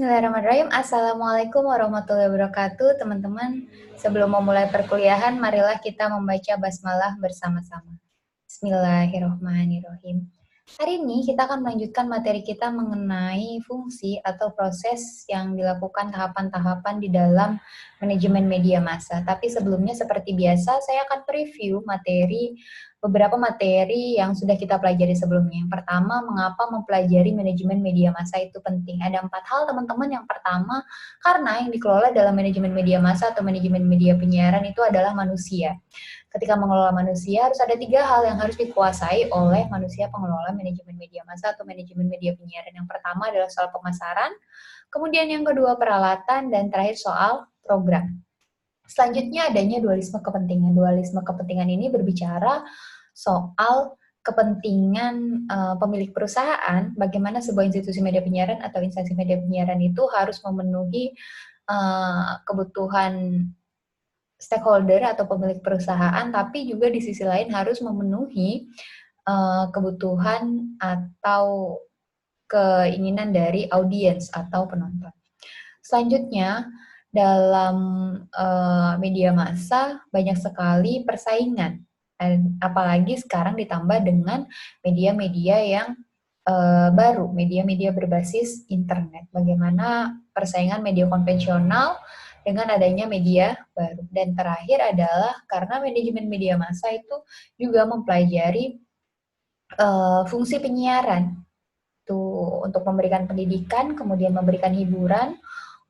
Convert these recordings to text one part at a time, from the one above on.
Bismillahirrahmanirrahim. Assalamualaikum warahmatullahi wabarakatuh, teman-teman. Sebelum memulai perkuliahan, marilah kita membaca basmalah bersama-sama. Bismillahirrahmanirrahim. Hari ini kita akan melanjutkan materi kita mengenai fungsi atau proses yang dilakukan tahapan-tahapan di dalam manajemen media massa. Tapi sebelumnya seperti biasa, saya akan preview beberapa materi yang sudah kita pelajari sebelumnya. Yang pertama, mengapa mempelajari manajemen media massa itu penting. Ada 4 hal, teman-teman. Yang pertama, karena yang dikelola dalam manajemen media massa atau manajemen media penyiaran itu adalah manusia. Ketika mengelola manusia, harus ada 3 hal yang harus dikuasai oleh manusia pengelola manajemen media massa atau manajemen media penyiaran. Yang pertama adalah soal pemasaran, kemudian yang kedua peralatan, dan terakhir soal program. Selanjutnya adanya dualisme kepentingan. Dualisme kepentingan ini berbicara soal kepentingan pemilik perusahaan, bagaimana sebuah institusi media penyiaran atau instansi media penyiaran itu harus memenuhi kebutuhan stakeholder atau pemilik perusahaan, tapi juga di sisi lain harus memenuhi kebutuhan atau keinginan dari audiens atau penonton. Selanjutnya, dalam media massa banyak sekali persaingan, dan apalagi sekarang ditambah dengan media-media yang baru, media-media berbasis internet. Bagaimana persaingan media konvensional dengan adanya media baru. Dan terakhir adalah karena manajemen media massa itu juga mempelajari fungsi penyiaran tuh untuk memberikan pendidikan, kemudian memberikan hiburan,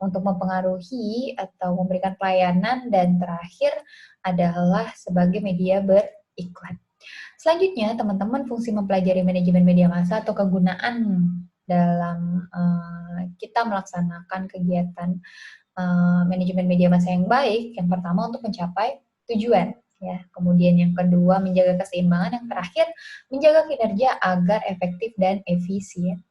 untuk mempengaruhi atau memberikan pelayanan, dan terakhir adalah sebagai media beriklan. Selanjutnya, teman-teman, fungsi mempelajari manajemen media massa atau kegunaan dalam kita melaksanakan kegiatan manajemen media massa yang baik. Yang pertama, untuk mencapai tujuan, ya. Kemudian yang kedua, menjaga keseimbangan. Yang terakhir, menjaga kinerja agar efektif dan efisien.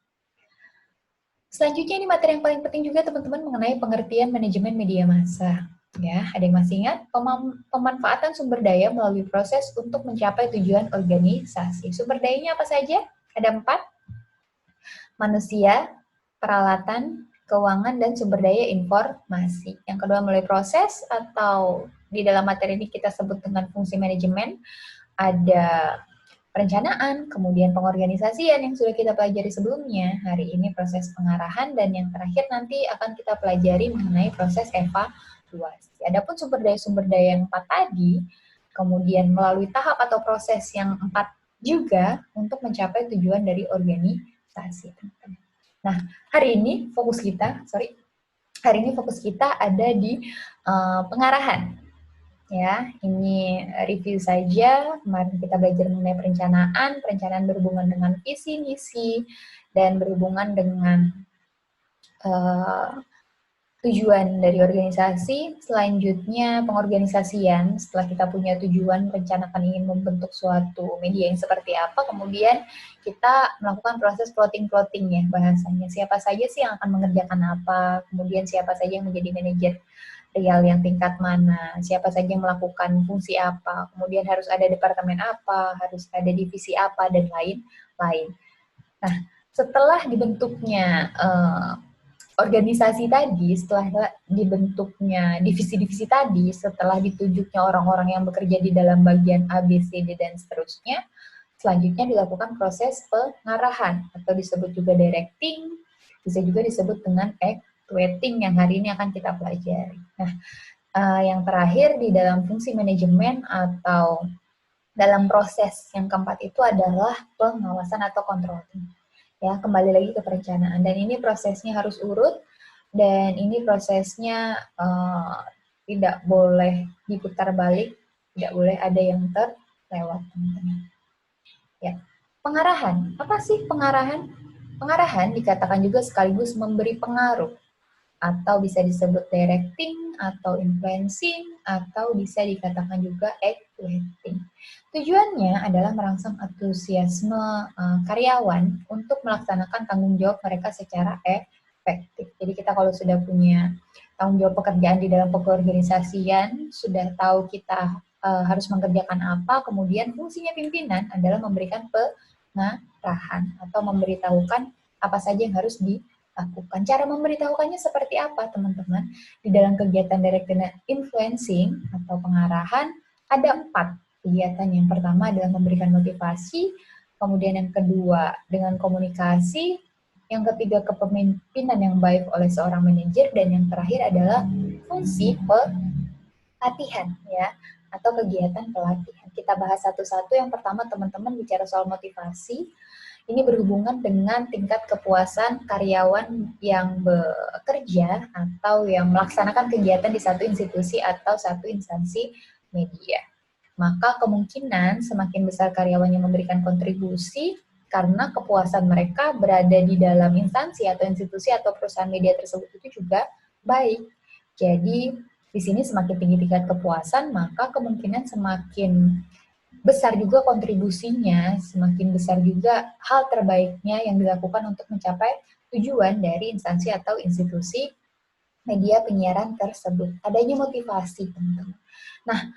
Selanjutnya, ini materi yang paling penting juga, teman-teman, mengenai pengertian manajemen media massa. Ya, ada yang masih ingat? Pemanfaatan sumber daya melalui proses untuk mencapai tujuan organisasi. Sumber dayanya apa saja? Ada 4. Manusia, peralatan, keuangan, dan sumber daya informasi. Yang kedua, melalui proses atau di dalam materi ini kita sebut dengan fungsi manajemen. Ada perencanaan, kemudian pengorganisasian yang sudah kita pelajari sebelumnya. Hari ini proses pengarahan, dan yang terakhir nanti akan kita pelajari mengenai proses evaluasi. Adapun sumber daya yang 4 tadi, kemudian melalui tahap atau proses yang 4 juga untuk mencapai tujuan dari organisasi. Nah, hari ini fokus kita ada di pengarahan. Ya, ini review saja. Kemarin kita belajar mengenai perencanaan berhubungan dengan visi, misi, dan berhubungan dengan tujuan dari organisasi. Selanjutnya pengorganisasian. Setelah kita punya tujuan, merencanakan ingin membentuk suatu media yang seperti apa, kemudian kita melakukan proses plotting ya bahasanya. Siapa saja sih yang akan mengerjakan apa, kemudian siapa saja yang menjadi manajer real yang tingkat mana, siapa saja yang melakukan fungsi apa, kemudian harus ada departemen apa, harus ada divisi apa, dan lain-lain. Nah, setelah dibentuknya organisasi tadi, setelah dibentuknya divisi-divisi tadi, setelah ditunjuknya orang-orang yang bekerja di dalam bagian A, B, C, D, dan seterusnya, selanjutnya dilakukan proses pengarahan, atau disebut juga directing, bisa juga disebut dengan actuating yang hari ini akan kita pelajari. Nah, yang terakhir di dalam fungsi manajemen atau dalam proses yang keempat itu adalah pengawasan atau controlling. Ya, kembali lagi ke perencanaan, dan ini prosesnya harus urut, dan ini prosesnya tidak boleh diputar balik, tidak boleh ada yang terlewat, teman-teman. Ya, pengarahan. Apa sih pengarahan? Pengarahan dikatakan juga sekaligus memberi pengaruh, atau bisa disebut directing, atau influencing, atau bisa dikatakan juga actuating. Tujuannya adalah merangsang antusiasme karyawan untuk melaksanakan tanggung jawab mereka secara efektif. Jadi kita kalau sudah punya tanggung jawab pekerjaan di dalam keorganisasian, sudah tahu kita harus mengerjakan apa, kemudian fungsinya pimpinan adalah memberikan pengarahan atau memberitahukan apa saja yang harus dilakukan. lakukan. Cara memberitahukannya seperti apa, teman-teman? Di dalam kegiatan direct influencing atau pengarahan, ada 4 kegiatan. Yang pertama adalah memberikan motivasi, kemudian yang kedua dengan komunikasi, yang ketiga kepemimpinan yang baik oleh seorang manajer, dan yang terakhir adalah fungsi pelatihan ya, atau kegiatan pelatihan. Kita bahas satu-satu. Yang pertama, teman-teman bicara soal motivasi. Ini berhubungan dengan tingkat kepuasan karyawan yang bekerja atau yang melaksanakan kegiatan di satu institusi atau satu instansi media. Maka kemungkinan semakin besar karyawan yang memberikan kontribusi karena kepuasan mereka berada di dalam instansi atau institusi atau perusahaan media tersebut itu juga baik. Jadi di sini semakin tinggi tingkat kepuasan, maka kemungkinan semakin besar juga kontribusinya, semakin besar juga hal terbaiknya yang dilakukan untuk mencapai tujuan dari instansi atau institusi media penyiaran tersebut. Adanya motivasi, teman-teman. Nah,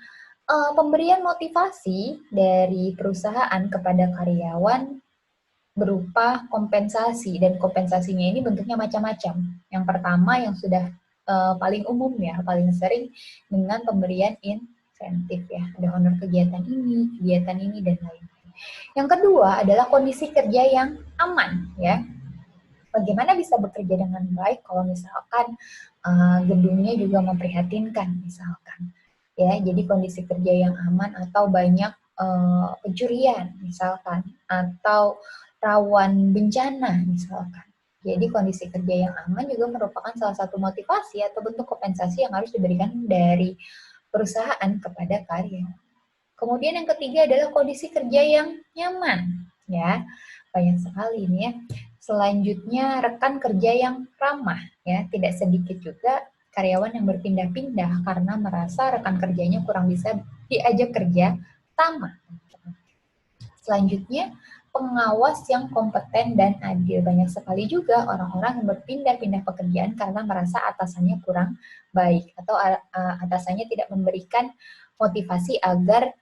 pemberian motivasi dari perusahaan kepada karyawan berupa kompensasi, dan kompensasinya ini bentuknya macam-macam. Yang pertama yang sudah paling umum ya, paling sering dengan pemberian insentif ya, ada honor kegiatan ini, dan lain-lain. Yang kedua adalah kondisi kerja yang aman ya. Bagaimana bisa bekerja dengan baik kalau misalkan gedungnya juga memprihatinkan misalkan ya, jadi kondisi kerja yang aman atau banyak pencurian misalkan, atau rawan bencana misalkan. Jadi kondisi kerja yang aman juga merupakan salah satu motivasi atau bentuk kompensasi yang harus diberikan dari perusahaan kepada karyawan. Kemudian yang ketiga adalah kondisi kerja yang nyaman ya. Banyak sekali ini ya. Selanjutnya rekan kerja yang ramah ya, tidak sedikit juga karyawan yang berpindah-pindah karena merasa rekan kerjanya kurang bisa diajak kerja sama. Selanjutnya, pengawas yang kompeten dan adil. Banyak sekali juga orang-orang yang berpindah-pindah pekerjaan karena merasa atasannya kurang baik atau atasannya tidak memberikan motivasi agar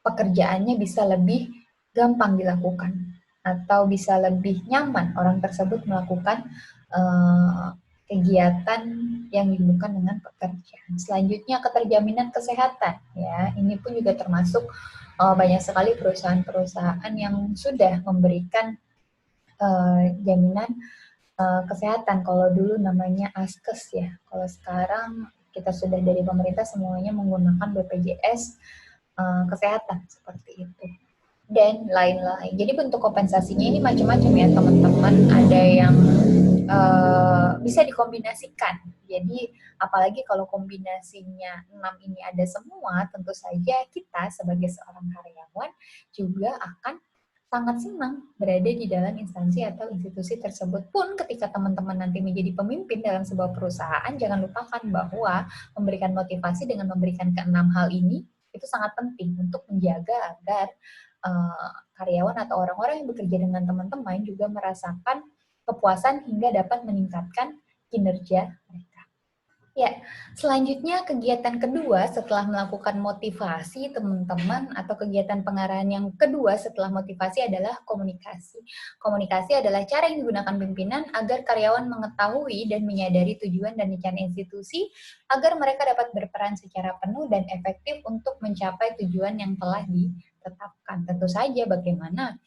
pekerjaannya bisa lebih gampang dilakukan atau bisa lebih nyaman orang tersebut melakukan kegiatan yang dihubungkan dengan pekerjaan. Selanjutnya keterjaminan kesehatan ya, ini pun juga termasuk banyak sekali perusahaan-perusahaan yang sudah memberikan jaminan kesehatan. Kalau dulu namanya Askes ya, kalau sekarang kita sudah dari pemerintah semuanya menggunakan BPJS kesehatan seperti itu. Dan lain-lain. Jadi bentuk kompensasinya ini macam-macam ya teman-teman. Ada yang bisa dikombinasikan. Jadi apalagi kalau kombinasinya 6 ini ada semua, tentu saja kita sebagai seorang karyawan juga akan sangat senang berada di dalam instansi atau institusi tersebut. Pun ketika teman-teman nanti menjadi pemimpin dalam sebuah perusahaan, jangan lupakan bahwa memberikan motivasi dengan memberikan keenam hal ini itu sangat penting untuk menjaga agar karyawan atau orang-orang yang bekerja dengan teman-teman juga merasakan kepuasan hingga dapat meningkatkan kinerja mereka. Ya, selanjutnya kegiatan kedua setelah melakukan motivasi teman-teman atau kegiatan pengarahan yang kedua setelah motivasi adalah komunikasi. Komunikasi adalah cara yang digunakan pimpinan agar karyawan mengetahui dan menyadari tujuan dan rencana institusi agar mereka dapat berperan secara penuh dan efektif untuk mencapai tujuan yang telah ditetapkan. Tentu saja bagaimana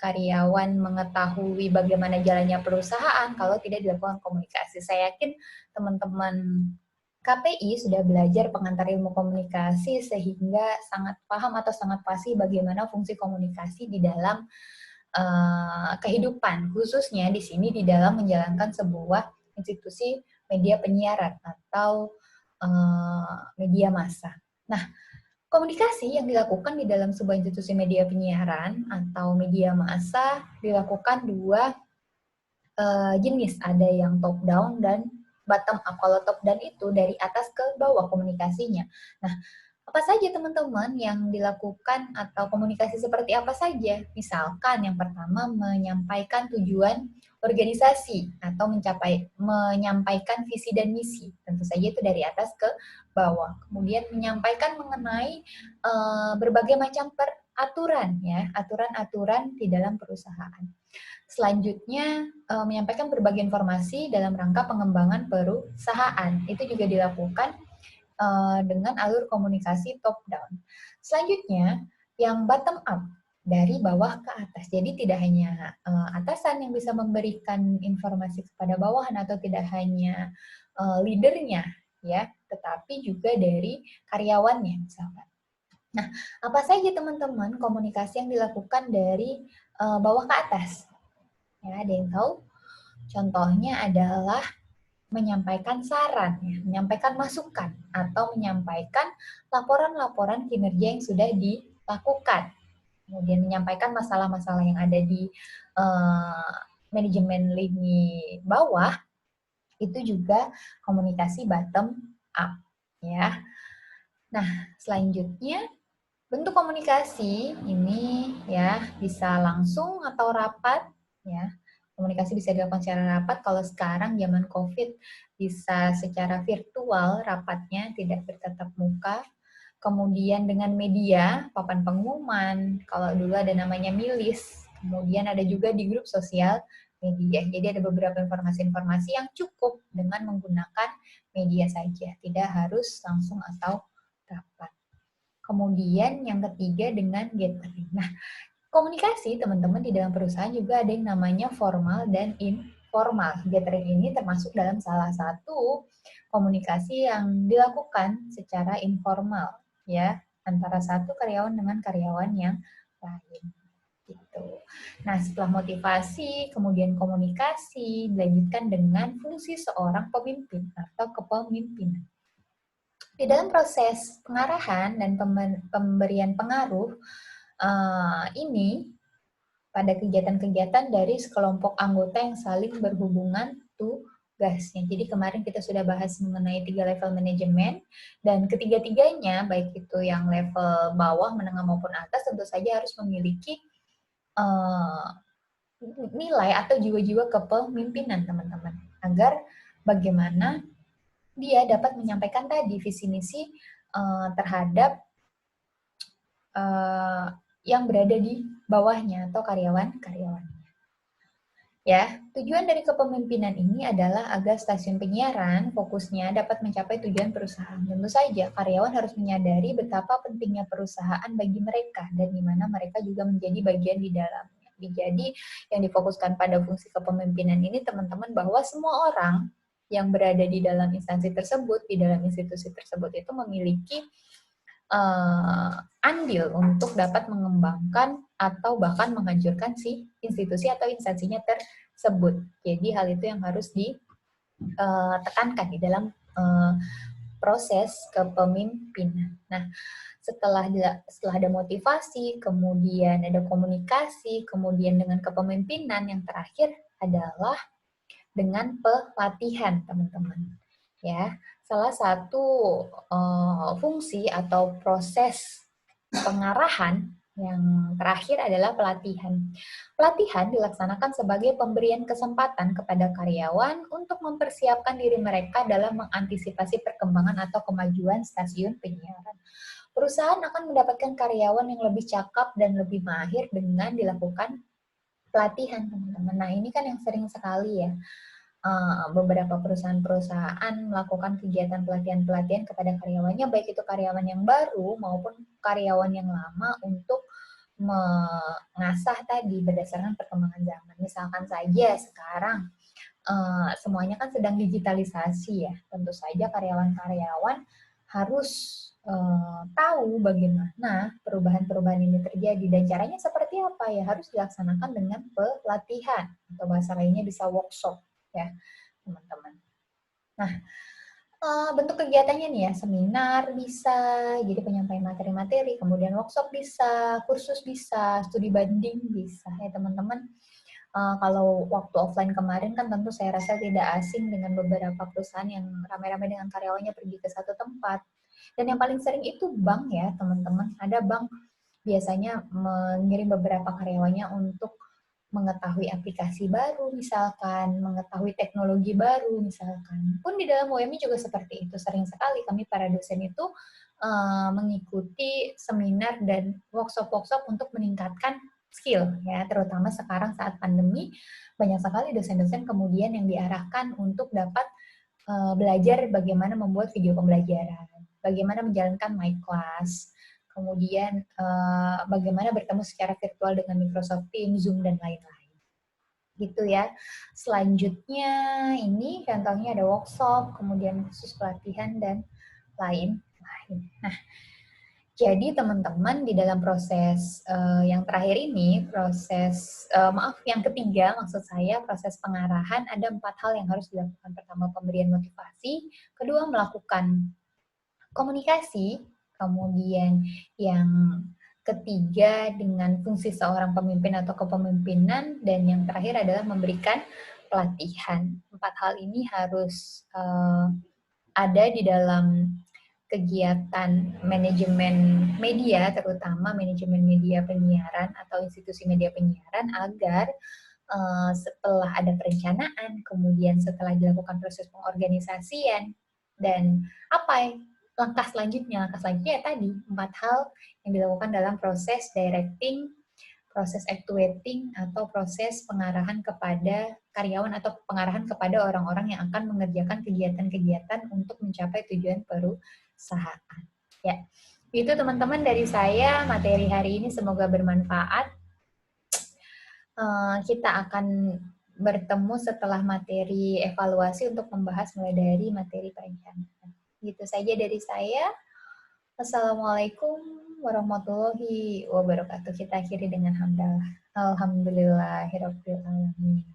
karyawan mengetahui bagaimana jalannya perusahaan kalau tidak dilakukan komunikasi. Saya yakin teman-teman KPI sudah belajar pengantar ilmu komunikasi sehingga sangat paham atau sangat pasti bagaimana fungsi komunikasi di dalam kehidupan, khususnya di sini di dalam menjalankan sebuah institusi media penyiaran atau media massa. Nah, komunikasi yang dilakukan di dalam sebuah institusi media penyiaran atau media massa dilakukan dua jenis, ada yang top down dan bottom up. Kalau top down itu dari atas ke bawah komunikasinya. Nah, apa saja teman-teman yang dilakukan atau komunikasi seperti apa saja? Misalkan yang pertama menyampaikan tujuan organisasi atau menyampaikan visi dan misi. Tentu saja itu dari atas ke bawah. Kemudian menyampaikan mengenai berbagai macam peraturan ya, aturan-aturan di dalam perusahaan. Selanjutnya menyampaikan berbagai informasi dalam rangka pengembangan perusahaan. Itu juga dilakukan dengan alur komunikasi top down. Selanjutnya yang bottom up, dari bawah ke atas. Jadi tidak hanya atasan yang bisa memberikan informasi kepada bawahan atau tidak hanya leadernya ya, tetapi juga dari karyawannya misalkan. Nah, apa saja teman-teman komunikasi yang dilakukan dari bawah ke atas? Ya, ada yang tahu? Contohnya adalah menyampaikan saran, ya, menyampaikan masukan, atau menyampaikan laporan-laporan kinerja yang sudah dilakukan. Kemudian menyampaikan masalah-masalah yang ada di manajemen lini bawah, itu juga komunikasi bottom up. Ya. Nah, selanjutnya bentuk komunikasi ini ya bisa langsung atau rapat ya. Komunikasi bisa dilakukan secara rapat. Kalau sekarang zaman COVID bisa secara virtual rapatnya, tidak bertatap muka. Kemudian dengan media, papan pengumuman, kalau dulu ada namanya milis. Kemudian ada juga di grup sosial media. Jadi ada beberapa informasi-informasi yang cukup dengan menggunakan media saja. Tidak harus langsung atau rapat. Kemudian yang ketiga dengan gathering. Nah, komunikasi teman-teman di dalam perusahaan juga ada yang namanya formal dan informal. Gathering ini termasuk dalam salah satu komunikasi yang dilakukan secara informal ya, antara satu karyawan dengan karyawan yang lain. Gitu. Nah, setelah motivasi, kemudian komunikasi, dilanjutkan dengan fungsi seorang pemimpin atau kepemimpinan. Di dalam proses pengarahan dan pemberian pengaruh ini pada kegiatan-kegiatan dari sekelompok anggota yang saling berhubungan tugasnya. Jadi kemarin kita sudah bahas mengenai 3 level manajemen, dan ketiga-tiganya, baik itu yang level bawah, menengah maupun atas, tentu saja harus memiliki nilai atau jiwa-jiwa kepemimpinan teman-teman, agar bagaimana dia dapat menyampaikan tadi visi misi terhadap yang berada di bawahnya atau karyawan-karyawan. Ya, tujuan dari kepemimpinan ini adalah agar stasiun penyiaran fokusnya dapat mencapai tujuan perusahaan. Tentu saja karyawan harus menyadari betapa pentingnya perusahaan bagi mereka dan di mana mereka juga menjadi bagian di dalamnya. Jadi yang difokuskan pada fungsi kepemimpinan ini teman-teman, bahwa semua orang yang berada di dalam instansi tersebut, di dalam institusi tersebut itu memiliki andil untuk dapat mengembangkan atau bahkan menghancurkan si institusi atau instansinya tersebut. Jadi hal itu yang harus ditekankan di dalam proses kepemimpinan. Nah, setelah ada motivasi, kemudian ada komunikasi, kemudian dengan kepemimpinan, yang terakhir adalah dengan pelatihan, teman-teman. Ya, salah satu fungsi atau proses pengarahan yang terakhir adalah pelatihan. Pelatihan dilaksanakan sebagai pemberian kesempatan kepada karyawan untuk mempersiapkan diri mereka dalam mengantisipasi perkembangan atau kemajuan stasiun penyiaran. Perusahaan akan mendapatkan karyawan yang lebih cakap dan lebih mahir dengan dilakukan pelatihan, teman-teman. Nah, ini kan yang sering sekali ya, beberapa perusahaan-perusahaan melakukan kegiatan pelatihan-pelatihan kepada karyawannya, baik itu karyawan yang baru maupun karyawan yang lama, untuk mengasah tadi berdasarkan perkembangan zaman. Misalkan saja sekarang semuanya kan sedang digitalisasi ya, tentu saja karyawan-karyawan harus tahu bagaimana perubahan-perubahan ini terjadi dan caranya seperti apa ya, harus dilaksanakan dengan pelatihan atau bahasa lainnya bisa workshop ya teman-teman. Nah, bentuk kegiatannya nih ya, seminar bisa, jadi penyampaian materi-materi, kemudian workshop bisa, kursus bisa, studi banding bisa ya teman-teman. Kalau waktu offline kemarin kan tentu saya rasa tidak asing dengan beberapa perusahaan yang ramai-ramai dengan karyawannya pergi ke satu tempat. Dan yang paling sering itu bank ya teman-teman. Ada bank biasanya mengirim beberapa karyawannya untuk mengetahui aplikasi baru misalkan, mengetahui teknologi baru misalkan. Pun di dalam UMI juga seperti itu. Sering sekali kami para dosen itu mengikuti seminar dan workshop-workshop untuk meningkatkan skill ya, terutama sekarang saat pandemi banyak sekali dosen-dosen kemudian yang diarahkan untuk dapat belajar bagaimana membuat video pembelajaran, bagaimana menjalankan my class, kemudian bagaimana bertemu secara virtual dengan Microsoft Teams, Zoom, dan lain-lain. Gitu ya. Selanjutnya ini contohnya ada workshop, kemudian khusus pelatihan, dan lain-lain. Nah, jadi teman-teman di dalam proses yang terakhir ini, yang ketiga maksud saya, proses pengarahan, ada 4 hal yang harus dilakukan. Pertama, pemberian motivasi, kedua, melakukan komunikasi, kemudian yang ketiga dengan fungsi seorang pemimpin atau kepemimpinan, dan yang terakhir adalah memberikan pelatihan. 4 hal ini harus ada di dalam kegiatan manajemen media, terutama manajemen media penyiaran atau institusi media penyiaran, agar setelah ada perencanaan, kemudian setelah dilakukan proses pengorganisasian, dan langkah selanjutnya ya tadi 4 hal yang dilakukan dalam proses directing, proses actuating, atau proses pengarahan kepada karyawan atau pengarahan kepada orang-orang yang akan mengerjakan kegiatan-kegiatan untuk mencapai tujuan perusahaan. Ya, itu teman-teman dari saya, materi hari ini semoga bermanfaat. Kita akan bertemu setelah materi evaluasi untuk membahas mulai dari materi perencanaan. Gitu saja dari saya. Assalamualaikum warahmatullahi wabarakatuh. Kita akhiri dengan hamdalah. Alhamdulillahirabbil alamin.